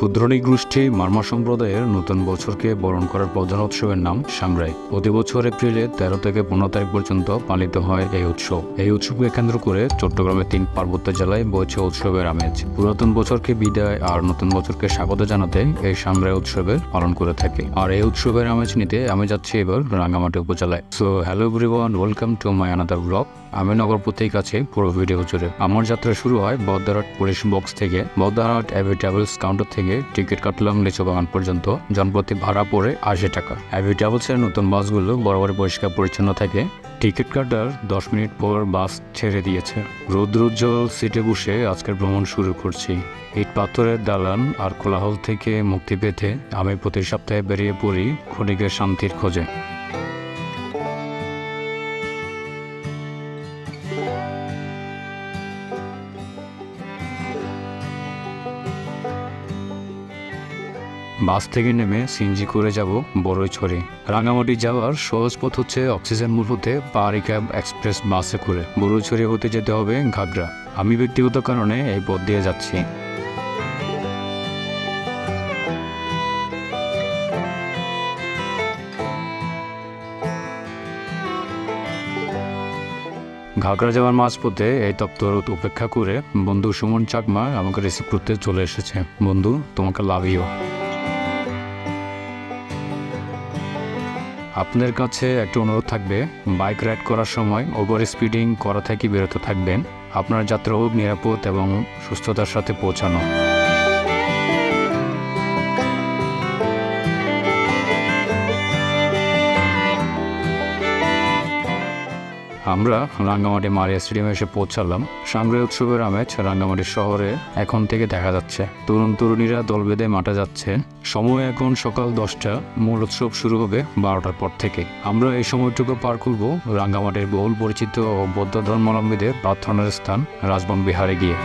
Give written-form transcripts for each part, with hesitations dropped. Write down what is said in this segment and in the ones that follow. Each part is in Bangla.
ক্ষুদ্র নৃগোষ্ঠী মারমা সম্প্রদায়ের নতুন বছরকে বরণ করার প্রধান উৎসবের নাম সাংগ্রাই। প্রতি বছর এপ্রিলে 13 থেকে 15 তারিখ পর্যন্ত পালিত হয় এই উৎসব। এই উৎসবকে কেন্দ্র করে চট্টগ্রামের 3 পার্বত্য জেলায় বইছে উৎসবের আমেজ। পুরাতন বছরকে বিদায় আর নতুন বছরকে স্বাগত জানাতে এই সাংগ্রাই উৎসবের পালন করে থাকে। আর এই উৎসবের আমেজ নিতে আমি যাচ্ছি এবার রাঙ্গামাটি উপজেলায়। So hello everyone, welcome to my another blog. আমি নগরপতির কাছে পুরো ভিডিও জুড়ে। আমার যাত্রা শুরু হয় বদ্দারহাট পুলিশ বক্স থেকে। বদ্দারহাট অ্যাভি ট্রাভেলস কাউন্টার থেকে টিকিট কাটলাম লিচু বাগান পর্যন্ত। জনপ্রতি ভাড়া পড়ে 80 টাকা। অ্যাভি ট্রাভেলসের নতুন বাসগুলো বরাবর পরিষ্কার পরিচ্ছন্ন থাকে। টিকিট কাটার 10 মিনিট পর বাস ছেড়ে দিয়েছে। রৌদ্রোজ্জ্বল সিটে বসে আজকের ভ্রমণ শুরু করছি। ইট পাথরের দালান আর কোলাহল থেকে মুক্তি পেতে আমি প্রতি সপ্তাহে বেরিয়ে পড়ি ক্ষণিকের শান্তির খোঁজে। বাস থেকে নেমে সিএনজি করে যাব বড়ইছড়ি। রাঙ্গামাটি যাওয়ার সহজ পথ হচ্ছে অক্সিজেন মোড় হতে পাহাড়ি ক্যাব এক্সপ্রেস বাসে করে বড়ইছড়ি হতে যেতে হবে ঘাগড়া। আমি ব্যক্তিগত কারণে এই পথ দিয়ে যাচ্ছি। ঘাগড়া যাওয়ার মাঝপথে এই তপ্তরত উপেক্ষা করে বন্ধু সুমন চাকমা আমাকে রিসিভ করতে চলে এসেছে। বন্ধু, তোমাকে লাভ ইউ। আপনাদের কাছে একটা অনুরোধ থাকবে, বাইক রাইড করার সময় ওভার স্পিডিং করা থেকে বিরত থাকবেন। আপনার যাত্রা হোক নিরাপদ এবং সুস্থতার সাথে পৌঁছানো। আমরা রাঙ্গামাটি মারিয়া স্টেডিয়ামে এসে পৌঁছালাম। সাংগ্রাই উৎসবের আমেজ রাঙ্গামাটি শহরে এখন থেকে দেখা যাচ্ছে। তরুণ তরুণীরা দল বেঁধে মাঠে যাচ্ছে। সময় এখন সকাল 10টা। মূল উৎসব শুরু হবে 12টার পর থেকে। আমরা এই সময়টুকু পার করব রাঙ্গামাটির বহুল পরিচিত ও বৌদ্ধ ধর্মাবলম্বীদের প্রার্থনার স্থান রাজবন বিহারে গিয়ে।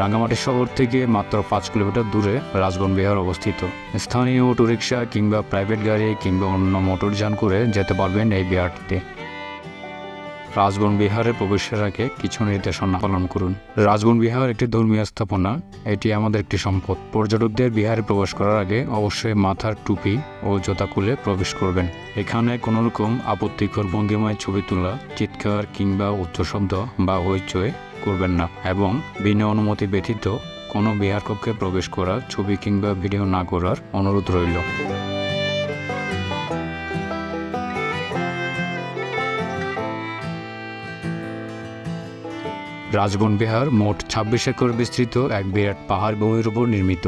রাঙ্গামাটি শহর থেকে মাত্র 5 কিলোমিটার দূরে রাজবন বিহার অবস্থিত। স্থানীয় অটোরিকশা কিংবা প্রাইভেট গাড়ি কিংবা অন্য মোটরযান করে যেতে পারবেন এই বিহারটিতে। রাজবন বিহারে প্রবেশের আগে কিছু নির্দেশনা পালন করুন। রাজবন বিহার একটি ধর্মীয় স্থাপনা। এটি আমাদের একটি সম্পদ। পর্যটকদের বিহারে প্রবেশ করার আগে অবশ্যই মাথার টুপি ও জুতা খুলে প্রবেশ করবেন। এখানে কোনো রকম আপত্তিকর ভঙ্গিমায় ছবি তোলা, চিৎকার কিংবা উচ্চ শব্দ বা হইচই করবেন না এবং বিনা অনুমতি ব্যতীত কোনো বিহার কক্ষে প্রবেশ করা, ছবি কিংবা ভিডিও না করার অনুরোধ রইল। রাজবন বিহার মোট 26 একর বিস্তৃত এক বিরাট পাহাড় ভূমির উপর নির্মিত।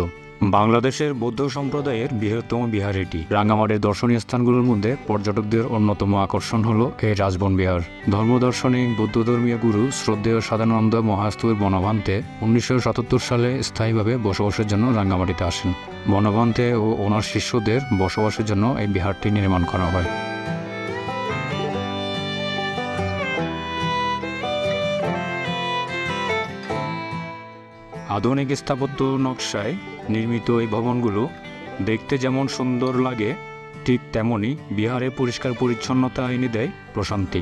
বাংলাদেশের বৌদ্ধ সম্প্রদায়ের বৃহত্তম বিহার এটি। রাঙ্গামাটির দর্শনীয় স্থানগুলোর মধ্যে পর্যটকদের অন্যতম আকর্ষণ হল এই রাজবন বিহার। ধর্মদার্শনিক বৌদ্ধ ধর্মীয় গুরু শ্রদ্ধেয় সাদানন্দ মহাস্তুর বনভান্তে 1977 সালে স্থায়ীভাবে বসবাসের জন্য রাঙ্গামাটিতে আসেন। বনভান্তে ও ওনার শিষ্যদের বসবাসের জন্য এই বিহারটি নির্মাণ করা হয়। আধুনিক স্থাপত্য নকশায় নির্মিত এই ভবনগুলো দেখতে যেমন সুন্দর লাগে, ঠিক তেমনই বিহারে পরিষ্কার পরিচ্ছন্নতা এনে দেয় প্রশান্তি।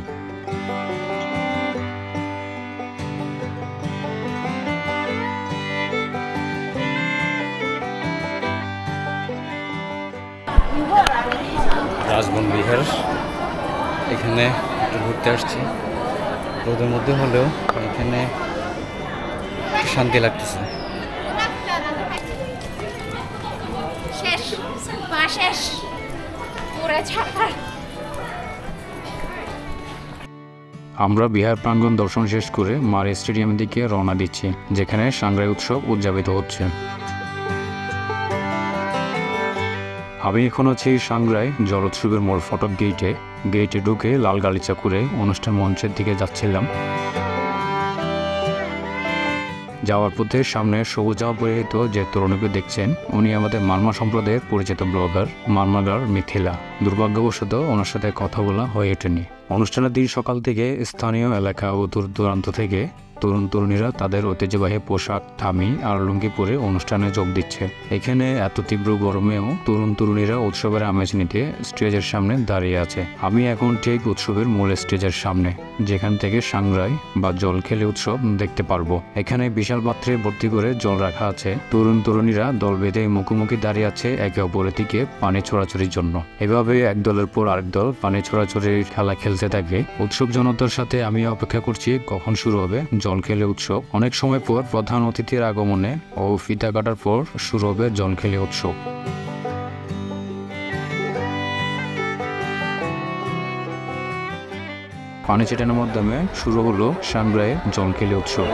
রাজবন বিহার, এখানে একটু ঘুরতে আসছি। রোদের মধ্যে হলেও এখানে শান্তি লাগতেছে। আমরা বিহার প্রাঙ্গণ দর্শন শেষ করে মারিয়া স্টেডিয়ামের দিকে রওনা দিচ্ছি, যেখানে সাংগ্রাই উৎসব উদযাপিত হচ্ছে। আমি এখন আছি সাংগ্রাই জল উৎসবের মোড় ফটক গেটে ঢুকে লাল গালিচা করে অনুষ্ঠান মঞ্চের দিকে যাচ্ছিলাম। যাওয়ার পথে সামনে সবুজ জামা পরিহিত যে তরুণীকে দেখছেন, উনি আমাদের মারমা সম্প্রদায়ের পরিচিত ব্লগার মারমাগার মিথিলা। দুর্ভাগ্যবশত ওনার সাথে কথা বলা হয়ে ওঠেনি। অনুষ্ঠানের দিন সকাল থেকে স্থানীয় এলাকা ও দূর দূরান্ত থেকে তরুণ তরুণীরা তাদের ঐতিহ্যবাহী পোশাক থামি আর লুঙ্গি পরে অনুষ্ঠানে যোগ দিচ্ছে। এখানে এত তীব্র গরমেও তরুণ তরুণীরা উৎসবের আমেজ নিতে স্টেজের সামনে দাঁড়িয়ে আছে। আমি এখন ঠিক উৎসবের মূল স্টেজের সামনে, যেখান থেকে সাংরাই বা জল খেলে উৎসব দেখতে পারবো। এখানে বিশাল পাত্রে ভর্তি করে জল রাখা আছে। তরুণ তরুণীরা দল বেঁধে মুখোমুখি দাঁড়িয়ে আছে একে অপরের দিকে পানি ছোড়াছড়ির জন্য। এভাবে এক দলের পর আরেক দল পানি ছোড়াছড়ির খেলা খেলতে থাকে। উৎসব জনতার সাথে আমি অপেক্ষা করছি কখন শুরু হবে জল খেলে উৎসব। অনেক সময় পর প্রধান অতিথির আগমনে ও ফিতা কাটার পর শুরু হবে জল খেলে উৎসব। পানি ছিটানোর মাধ্যমে শুরু হলো সাংগ্রাইয়ের জল খেলে উৎসব।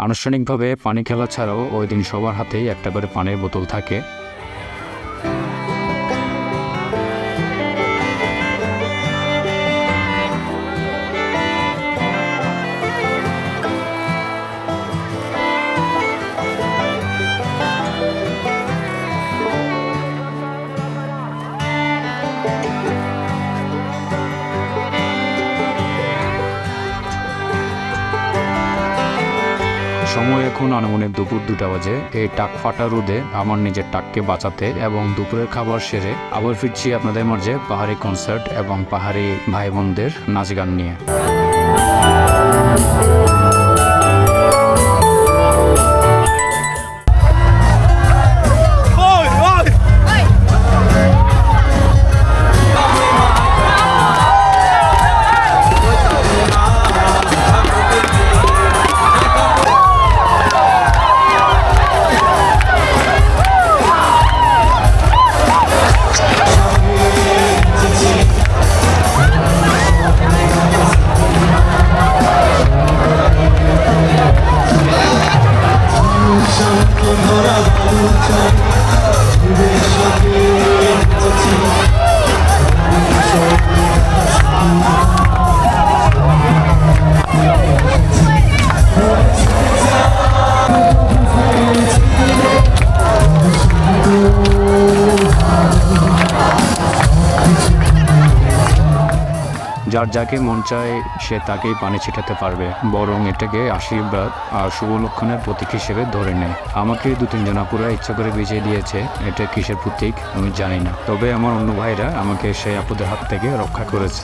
আনুষ্ঠানিকভাবে পানি খেলা ছাড়াও ওই দিন সবার হাতেই একটা করে পানির বোতল থাকে। সময় এখন আনুমানিক দুপুর 2টা বাজে। এই টাক ফাটা রোদে আমার নিজের টাককে বাঁচাতে এবং দুপুরের খাবার সেরে আবার ফিরছি আপনাদের মাঝে পাহাড়ি কনসার্ট এবং পাহাড়ি ভাই বোনদের নাচ গান নিয়ে। যার যাকে মন চায় সে তাকেই পানি ছিটাতে পারবে, বরং এটাকে আশীর্বাদ আর শুভ লক্ষণের প্রতীক হিসেবে ধরে নেয়। আমাকে 2-3 জন আপুরা ইচ্ছা করে ভিজিয়ে দিয়েছে, এটা কিসের প্রতীক আমি জানি না, তবে আমার অন্য ভাইরা আমাকে সেই আপুদের হাত থেকে রক্ষা করেছে।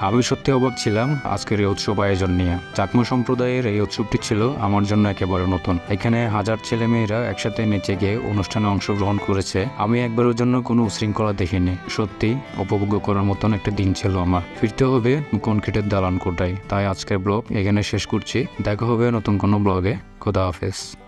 আমি সত্যি অবাক ছিলাম আজকের এই উৎসব আয়োজন নিয়ে। চাকমা সম্প্রদায়ের এই উৎসবটি ছিল আমার জন্য একেবারে নতুন। এখানে হাজার ছেলেমেয়েরা একসাথে নেচে গিয়ে অনুষ্ঠানে অংশগ্রহণ করেছে। আমি একবারের জন্য কোনো উশৃঙ্খলা দেখিনি। সত্যি উপভোগ্য করার মতন একটা দিন ছিল আমার। ফিরতে হবে কনক্রিটের দালান কোটায়। তাই আজকের ব্লগ এখানে শেষ করছি। দেখা হবে নতুন কোনো ব্লগে। খোদা হাফেজ।